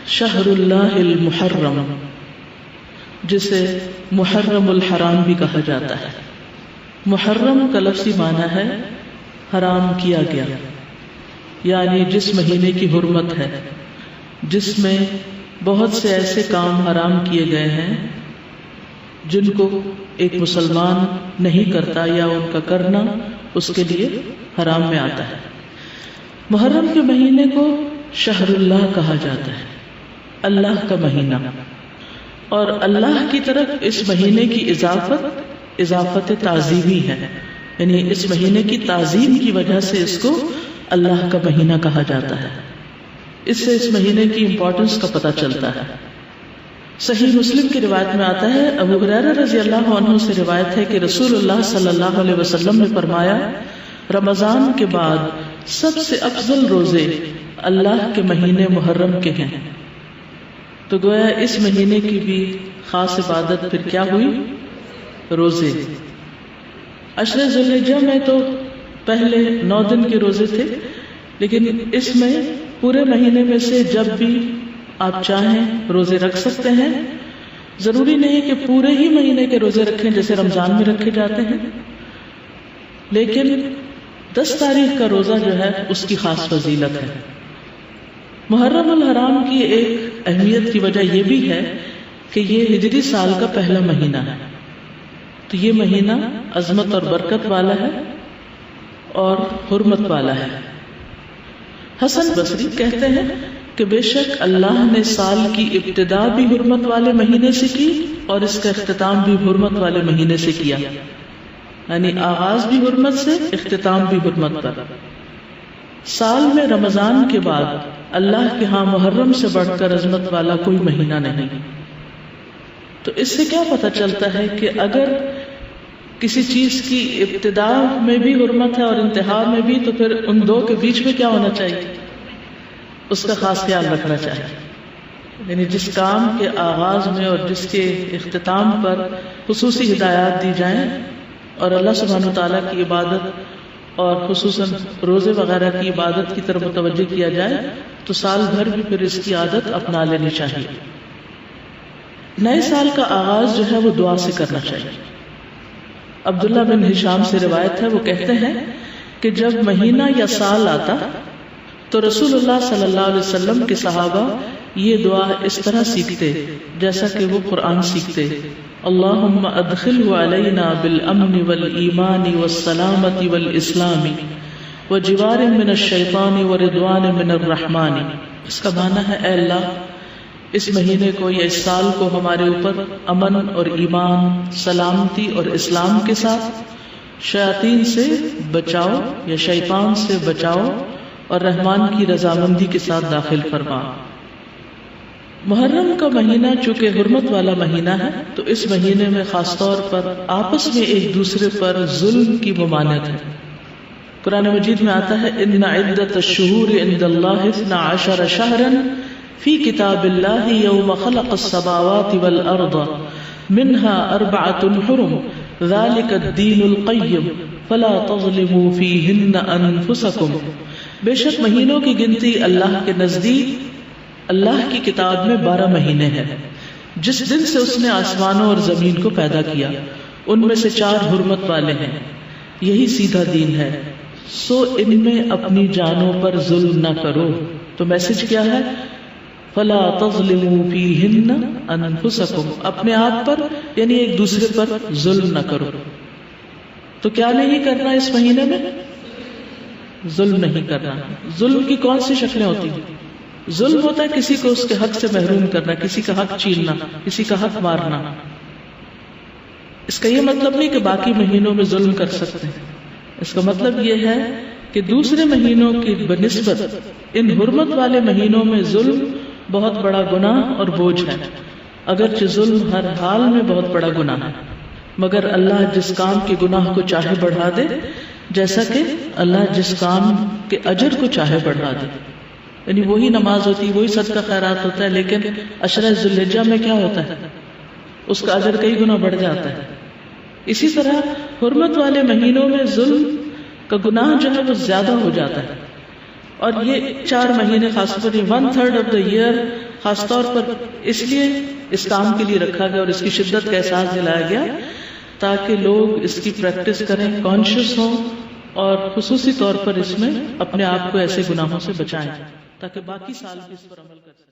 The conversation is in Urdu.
شہر اللہ المحرم، جسے محرم الحرام بھی کہا جاتا ہے۔ محرم کا لفظی معنی ہے حرام کیا گیا، یعنی جس مہینے کی حرمت ہے، جس میں بہت سے ایسے کام حرام کیے گئے ہیں جن کو ایک مسلمان نہیں کرتا یا ان کا کرنا اس کے لیے حرام میں آتا ہے۔ محرم کے مہینے کو شہر اللہ کہا جاتا ہے، اللہ کا مہینہ، اور اللہ کی طرف اس مہینے کی اضافت تعظیمی ہے، یعنی اس مہینے کی تعظیم کی وجہ سے اس کو اللہ کا مہینہ کہا جاتا ہے۔ اس سے اس مہینے کی امپورٹنس کا پتہ چلتا ہے۔ صحیح مسلم کی روایت میں آتا ہے، ابو ہریرہ رضی اللہ عنہ سے روایت ہے کہ رسول اللہ صلی اللہ علیہ وسلم نے فرمایا، رمضان کے بعد سب سے افضل روزے اللہ کے مہینے محرم کے ہیں۔ تو گویا اس مہینے کی بھی خاص عبادت پھر کیا ہوئی؟ روزے۔ عشر ذی الحجہ میں تو پہلے 9 دن کے روزے تھے، لیکن اس میں پورے مہینے میں سے جب بھی آپ چاہیں روزے رکھ سکتے ہیں۔ ضروری نہیں کہ پورے ہی مہینے کے روزے رکھیں جیسے رمضان میں رکھے جاتے ہیں، لیکن 10 تاریخ کا روزہ جو ہے اس کی خاص فضیلت ہے۔ محرم الحرام کی ایک اہمیت کی وجہ یہ بھی ہے کہ یہ ہجری سال کا پہلا مہینہ ہے، تو یہ مہینہ عظمت اور برکت والا ہے اور حرمت والا ہے۔ حسن بصری کہتے ہیں کہ بے شک اللہ نے سال کی ابتدا بھی حرمت والے مہینے سے کی اور اس کا اختتام بھی حرمت والے مہینے سے کیا، یعنی آغاز بھی حرمت سے، اختتام بھی حرمت پر۔ سال میں رمضان کے بعد اللہ کے ہاں محرم سے بڑھ کر عظمت والا کوئی مہینہ نہیں۔ تو اس سے کیا پتہ چلتا ہے کہ اگر کسی چیز کی ابتدا میں بھی حرمت ہے اور انتہا میں بھی، تو پھر ان دو کے بیچ میں کیا ہونا چاہیے؟ اس کا خاص خیال رکھنا چاہیے، یعنی جس کام کے آغاز میں اور جس کے اختتام پر خصوصی ہدایات دی جائیں اور اللہ سبحانہ وتعالیٰ کی عبادت اور خصوصاً روزے وغیرہ کی عبادت کی طرف متوجہ کیا جائے تو سال بھر بھی پھر اس کی عادت اپنا لینی چاہیے۔ نئے سال کا آغاز جو ہے وہ دعا سے کرنا چاہیے۔ عبداللہ بن ہشام سے روایت ہے، وہ کہتے ہیں کہ جب مہینہ یا سال آتا تو رسول اللہ صلی اللہ علیہ وسلم کے صحابہ یہ دعا اس طرح سیکھتے جیسا کہ وہ قرآن سیکھتے، اللہم ادخلہ علینا بالامن والایمان والسلامت والاسلام وجوار من الشیطان ورضوان من الرحمن۔ اس کا معنی ہے، اے اللہ اس مہینے کو یا اس سال کو ہمارے اوپر امن اور ایمان، سلامتی اور اسلام کے ساتھ، شیاطین سے بچاؤ یا شیطان سے بچاؤ اور رحمان کی رضامندی کے ساتھ داخل فرما۔ محرم کا مہینہ چونکہ حرمت والا مہینہ ہے تو اس مہینے میں خاص طور پر آپس میں ایک دوسرے پر ظلم کی ممانعت ہے۔ قرآن مجید میں آتا ہے، ان عدت الشہور عند اللہ 12 شہرا فی کتاب اللہ یوم خلق السماوات والارض منها 4 حرم ذلك الدین القیم فلا تظلموا فیہن انفسکم۔ بے شک مہینوں کی گنتی اللہ کے نزدیک اللہ کی کتاب میں 12 مہینے ہیں، جس دن سے اس نے آسمانوں اور زمین کو پیدا کیا، ان میں سے 4 حرمت والے ہیں، یہی سیدھا دین ہے، سو ان میں اپنی جانوں پر ظلم نہ کرو۔ تو میسج کیا ہے؟ فلا تظلموا فیہن انفسکم، اپنے آپ پر یعنی ایک دوسرے پر ظلم نہ کرو۔ تو کیا نہیں کرنا اس مہینے میں؟ ظلم نہیں کرنا۔ ظلم کی کون سی شکلیں ہوتی ہیں؟ ظلم ہوتا ہے کسی کو اس کے حق سے محروم کرنا، کسی کا حق چھیننا، کسی کا حق مارنا۔ اس کا یہ مطلب نہیں کہ باقی مہینوں میں ظلم کر سکتے ہیں، اس کا مطلب یہ ہے کہ دوسرے مہینوں کی بنسبت ان حرمت والے مہینوں میں ظلم بہت بڑا گناہ اور بوجھ ہے، اگرچہ ظلم ہر حال میں بہت بڑا گناہ ہے، مگر اللہ جس کام کے گناہ کو چاہے بڑھا دے، جیسا کہ اللہ جس کام کے اجر کو چاہے بڑھا دے۔ یعنی وہی نماز ہوتی ہے، وہی صدقہ خیرات ہوتا ہے، لیکن عشرہ ذی الحجہ میں کیا ہوتا ہے؟ اس کا اجر کئی گنا بڑھ جاتا ہے۔ اسی طرح حرمت والے مہینوں میں ظلم کا گناہ جو ہے وہ زیادہ ہو جاتا ہے، اور یہ 4 مہینے خاص طور پر 1/3 آف دا ایئر خاص طور پر اس لیے اس کام کے لیے رکھا گیا اور اس کی شدت کا احساس دلایا گیا تاکہ لوگ اس کی پریکٹس کریں، کانشیس ہوں، اور خصوصی طور پر اس میں اپنے آپ کو ایسے گناہوں سے بچائیں تاکہ باقی سال بھی اس پر عمل کر سکیں۔